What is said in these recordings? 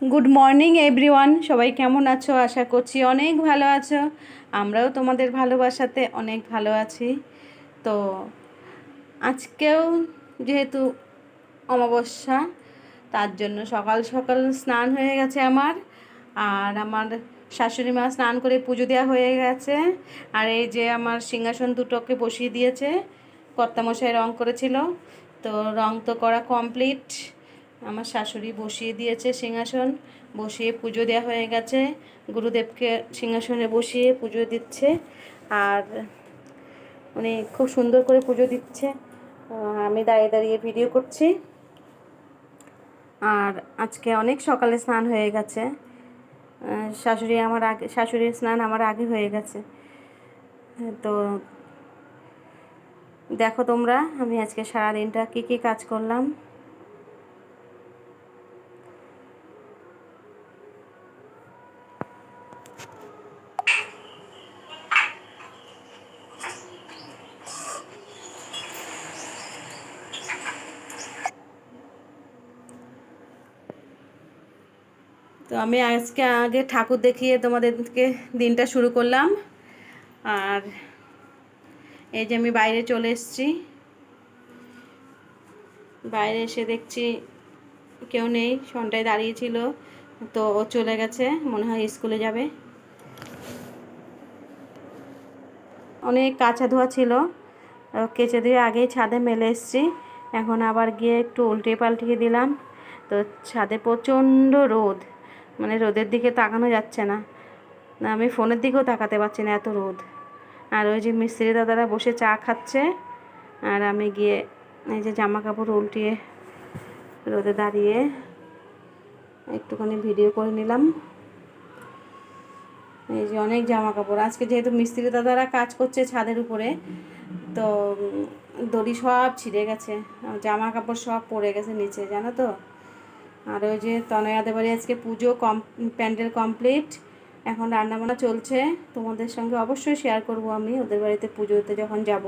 Good morning everyone, সবাই কেমন আছো? আশা করছি অনেক ভালো আছো। আমরাও তোমাদের ভালোবাসাতে অনেক ভালো আছি। তো আজকেও যেহেতু অমাবস্যা, তার জন্য সকাল সকাল স্নান হয়ে গেছে আমার। আর আমার শাশুড়ি মা স্নান করে পুজো দেওয়া হয়ে গেছে। আর এই যে আমার সিংহাসন দুটোকে বসিয়ে দিয়েছে, কর্তামশাই রং করেছিল, তো রং তো করা কমপ্লিট। আমার শাশুড়ি বসিয়ে দিয়েছে সিংহাসন, বসিয়ে পুজো দেওয়া হয়ে গেছে। গুরুদেবকে সিংহাসনে বসিয়ে পুজো দিচ্ছে। আর উনি খুব সুন্দর করে পুজো দিচ্ছে। আমি দাঁড়িয়ে দাঁড়িয়ে ভিডিও করছি। আর আজকে অনেক সকালে স্নান হয়ে গেছে। শাশুড়ির স্নান আমার আগে হয়ে গেছে। তো দেখো তোমরা, আমি আজকে সারাদিনটা কী কী কাজ করলাম। তো আমি আজকে আগে ঠাকুর দেখিয়ে তোমাদেরকে দিনটা শুরু করলাম। আর এই যে আমি বাইরে চলে এসেছি। বাইরে এসে দেখছি কেউ নেই, সন্টায় দাঁড়িয়েছিল, তো ও চলে গেছে, মনে হয় স্কুলে যাবে। অনেক কাঁচা ধোয়া ছিল, কেচে দিয়ে আগেই ছাদে মেলে এসেছি। এখন আবার গিয়ে একটু উল্টে পাল্টিয়ে দিলাম। তো ছাদে প্রচণ্ড রোদ, মানে রোদের দিকে তাকানো যাচ্ছে না, আমি ফোনের দিকেও তাকাতে পারছি না, এত রোদ। আর ওই যে মিস্ত্রি দাদারা বসে চা খাচ্ছে, আর আমি গিয়ে এই যে জামা কাপড় উল্টিয়ে রোদে দাঁড়িয়ে একটুখানি ভিডিও করে নিলাম। এই যে অনেক জামা কাপড়, আজকে যেহেতু মিস্ত্রি দাদারা কাজ করছে ছাদের উপরে, তো দড়ি সব ছিঁড়ে গেছে, জামা কাপড় সব পড়ে গেছে নিচে, জানো তো। আর ওই যে তনয়াদের বাড়ি আজকে পুজো প্যান্ডেল কমপ্লিট, এখন রান্নাবান্না চলছে। তোমাদের সঙ্গে অবশ্যই শেয়ার করব আমি ওদের বাড়িতে পুজোতে যখন যাব।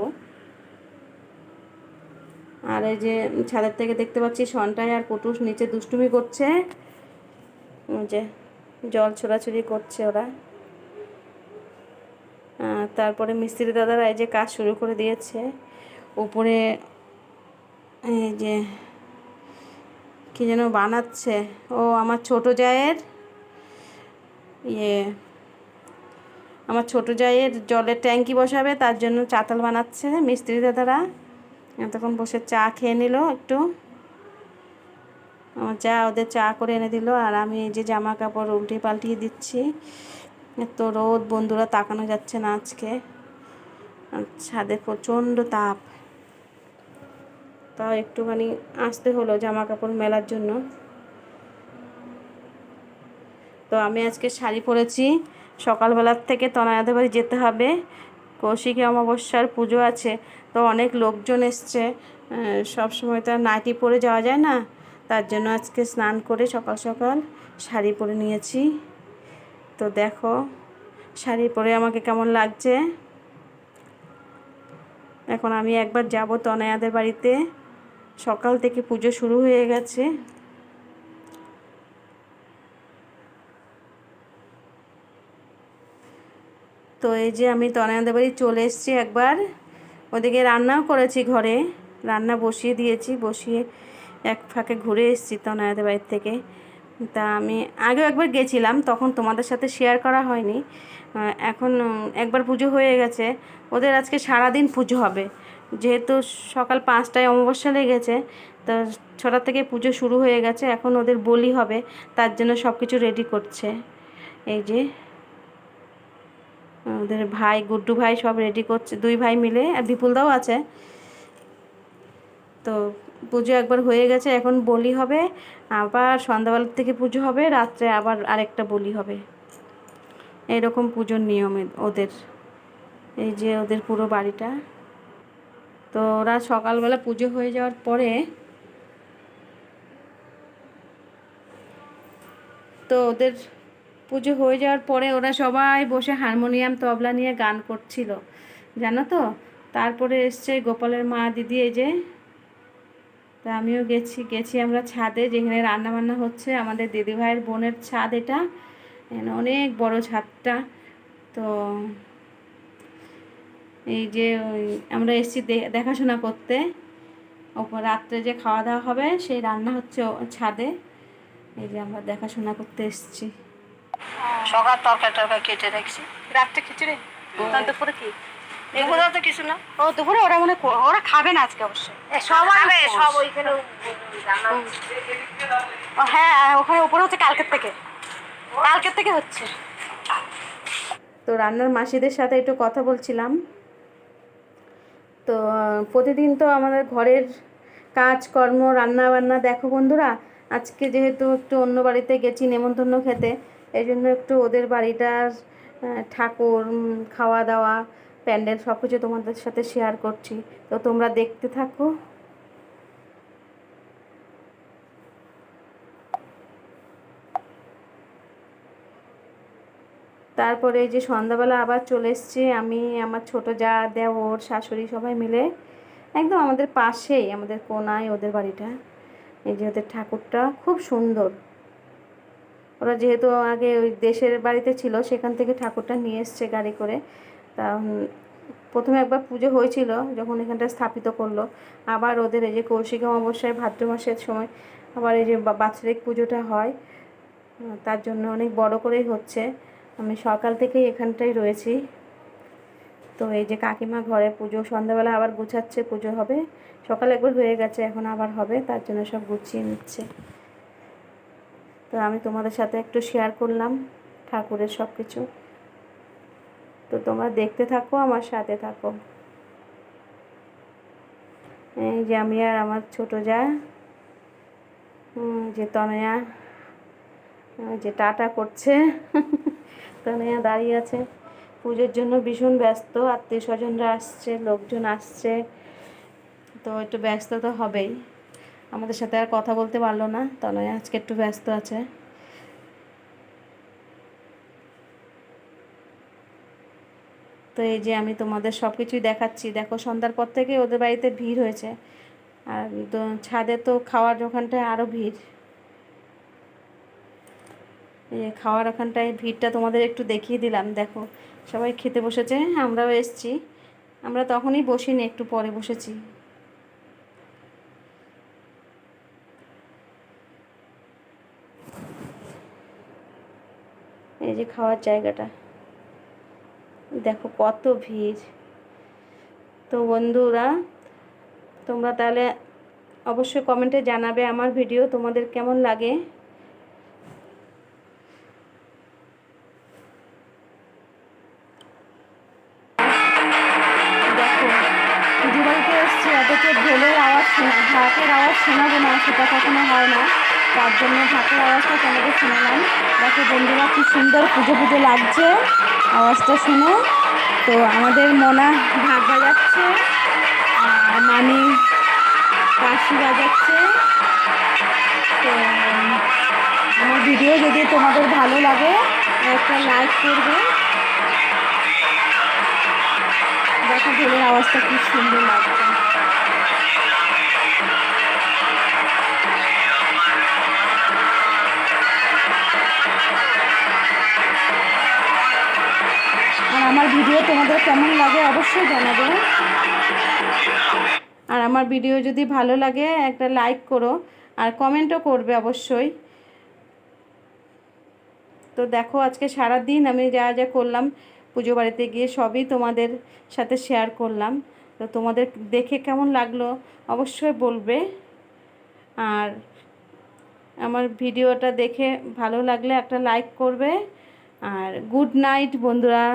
আর এই যে ছাদের থেকে দেখতে পাচ্ছি সন্টায় আর পটুস নিচে দুষ্টুমি করছে, যে জল ছোড়াছুড়ি করছে ওরা। তারপরে মিস্ত্রি দাদারা এই যে কাজ শুরু করে দিয়েছে উপরে। এই যে কি যেন বানাচ্ছে, ও আমার ছোট জায়ের আমার ছোট জায়ের জলের ট্যাঙ্কি বসাবে, তার জন্য চাতাল বানাচ্ছে মিস্ত্রি দাদারা। তখন বসে চা খেয়ে নিল একটু, আমার চা ওদের চা করে এনে দিল। আর আমি এই যে জামা কাপড় উল্টে পাল্টিয়ে দিচ্ছি। এত রোদ বন্ধুরা, তাকানো যাচ্ছে না আজকে। ছাদে প্রচণ্ড তাপ, তাও একটুখানি আসতে হলো জামা কাপড় মেলার জন্য। তো আমি আজকে শাড়ি পরেছি, সকালবেলার থেকে তনয়াদের বাড়ি যেতে হবে, কৌশিকী অমাবস্যার পুজো আছে, তো অনেক লোকজন এসছে। সব সময় তো আর নাইটি পরে যাওয়া যায় না, তার জন্য আজকে স্নান করে সকাল সকাল শাড়ি পরে নিয়েছি। তো দেখো শাড়ি পরে আমাকে কেমন লাগছে। এখন আমি একবার যাব তনয়াদের বাড়িতে, সকাল থেকে পুজো শুরু হয়ে গেছে। তো এই যে আমি তনয়াদের বাড়ি চলে এসেছি একবার, ওদিকে রান্নাও করেছি, ঘরে রান্না বসিয়ে দিয়েছি, বসিয়ে এক ফাঁকে ঘুরে এসেছি তনয়াদের বাড়ির থেকে। তা আমি আগেও একবার গেছিলাম, তখন তোমাদের সাথে শেয়ার করা হয়নি। এখন একবার পুজো হয়ে গেছে, ওদের আজকে সারাদিন পুজো হবে, যেহেতু সকাল 5টায় অমাবস্যা লেগেছে, তো 6টা থেকে পুজো শুরু হয়ে গেছে। এখন ওদের বলি হবে, তার জন্য সব কিছু রেডি করছে। এই যে ওদের ভাই, গুড্ডু ভাই সব রেডি করছে, 2 ভাই মিলে, আর বিপুলদাও আছে। তো পুজো একবার হয়ে গেছে, এখন বলি হবে, আবার সন্ধ্যাবেলার থেকে পুজো হবে, রাত্রে আবার আরেকটা বলি হবে। এইরকম পুজোর নিয়ম ওদের। এই যে ওদের পুরো বাড়িটা। তো ওরা সকালবেলা পুজো হয়ে যাওয়ার পরে, তো ওদের পুজো হয়ে যাওয়ার পরে ওরা সবাই বসে হারমোনিয়াম তবলা নিয়ে গান করছিল, জানো তো। তারপরে এসছে গোপালের মা দিদি, এই যে তো আমিও গেছি আমরা ছাদে, যেখানে রান্না বান্না হচ্ছে। আমাদের দিদিভাইয়ের বোনের ছাদ এটা, এখানে অনেক বড় ছাদটা। তো এই যে আমরা এসেছি দেখাশোনা করতে। ওপর রাত্রে যে খাওয়া দাওয়া হবে সেই রান্না হচ্ছে ছাদে। এই যে আমরা দেখাশোনা করতে এসেছি। সকাল তরকারি কেটে রাখছি, রাত্রে খিচুড়ি, তার দুপুরে কি? এগুলো তো কিছু না। ও দুপুরে ওরা ওরা খাবে না আজকে অবশ্যই। সবাই সব ওইখানে হ্যাঁ, ওখানে উপরে হচ্ছে কালকের থেকে হচ্ছে। তো রান্নার মাসিদের সাথে একটু কথা বলছিলাম। তো প্রতিদিন তো আমাদের ঘরের কাজকর্ম রান্না বান্না, দেখো বন্ধুরা, আজকে যেহেতু একটু অন্য বাড়িতে গেছি নেমন্তন্ন খেতে, এই জন্য একটু ওদের বাড়িটার ঠাকুর, খাওয়া দাওয়া, প্যান্ডেল সব কিছু তোমাদের সাথে শেয়ার করছি। তো তোমরা দেখতে থাকো। তারপরে এই যে সন্ধ্যাবেলা আবার চলে এসেছি আমি, আমার ছোটো যা, দেওর, শাশুড়ি সবাই মিলে। একদম আমাদের পাশেই, আমাদের কোনায় ওদের বাড়িটা। এই যে ওদের ঠাকুরটা খুব সুন্দর। ওরা যেহেতু আগে ওই দেশের বাড়িতে ছিল, সেখান থেকে ঠাকুরটা নিয়ে এসছে গাড়ি করে। তা প্রথমে একবার পুজো হয়েছিল যখন এখানটা স্থাপিত করলো। আবার ওদের এই যে কৌশিক অমাবস্যায় ভাদ্র মাসের সময় আবার এই যে বাৎসরিক পুজোটা হয়, তার জন্য অনেক বড় করেই হচ্ছে। আমি সকাল থেকেই এখানটায় রয়েছি। তো এই যে কাকিমা ঘরে পুজো, সন্ধ্যাবেলা আবার গুছাচ্ছে, পুজো হবে। সকালে একবার হয়ে গেছে, এখন আবার হবে, তার জন্য সব গুছিয়ে নিচ্ছে। তো আমি তোমাদের সাথে একটু শেয়ার করলাম ঠাকুরের সব কিছু। তো তোমরা দেখতে থাকো, আমার সাথে থাকো। এই যে আমি আর আমার ছোটো যা, যে তনয়া, যে টাটা করছে। তনয়া দাঁড়িয়ে আছে। পুজোর জন্য ভীষণ ব্যস্ত, আত্মীয় স্বজনরা আসছে, লোকজন আসছে, তো একটু ব্যস্ত তো হবেই। আমাদের সাথে আর কথা বলতে পারলো না, তনয়া আজকে একটু ব্যস্ত আছে। তো এই যে আমি তোমাদের সব কিছুই দেখাচ্ছি। দেখো, সন্ধ্যার পর থেকে ওদের বাড়িতে ভিড় হয়েছে, আর তো ছাদে তো খাওয়ার ওখানটায় আরও ভিড়। এই খাওয়ার ওখানটায় ভিড়টা তোমাদের একটু দেখিয়ে দিলাম। দেখো, সবাই খেতে বসেছে, আমরাও এসছি। আমরা তখনই বসিনি, একটু পরে বসেছি। এই যে খাওয়ার জায়গাটা, দেখো কত ভিড়। তো বন্ধুরা, তোমরা তাহলে অবশ্যই কমেন্টে জানাবে আমার ভিডিও তোমাদের কেমন লাগে। দেখো, পুজো বাড়িতে এসছি, অথচ ঢোলের আওয়াজ ঢাকের আওয়াজ শোনাবো না, সেটা কখনো হয় না। তার জন্য ঢাকের আওয়াজটা তোমাদের শোনালাম। দেখো বন্ধুরা, কি সুন্দর পুজো লাগছে আওয়াজটা শুনে। তো আমাদের মোনা ঢাক বাজাচ্ছে, আর মানি কাশি বাজাচ্ছে। তো আমার ভিডিও যদি তোমাদের ভালো লাগে, একটা লাইক করবে। দেখো ঢোলের আওয়াজটা কি সুন্দর লাগছে। আর আমার ভিডিও তোমাদের কেমন লাগে অবশ্যই জানাবে। আর আমার ভিডিও যদি ভালো লাগে একটা লাইক করো, আর কমেন্টও করবে অবশ্যই। তো দেখো, আজকে সারা দিন আমি যা যা করলাম পুজো বাড়িতে গিয়ে, সবই তোমাদের সাথে শেয়ার করলাম। তো তোমাদের দেখে কেমন লাগলো অবশ্যই বলবে। আর আমার ভিডিওটা দেখে ভালো লাগলে একটা লাইক করবে। আর গুড নাইট বন্ধুরা।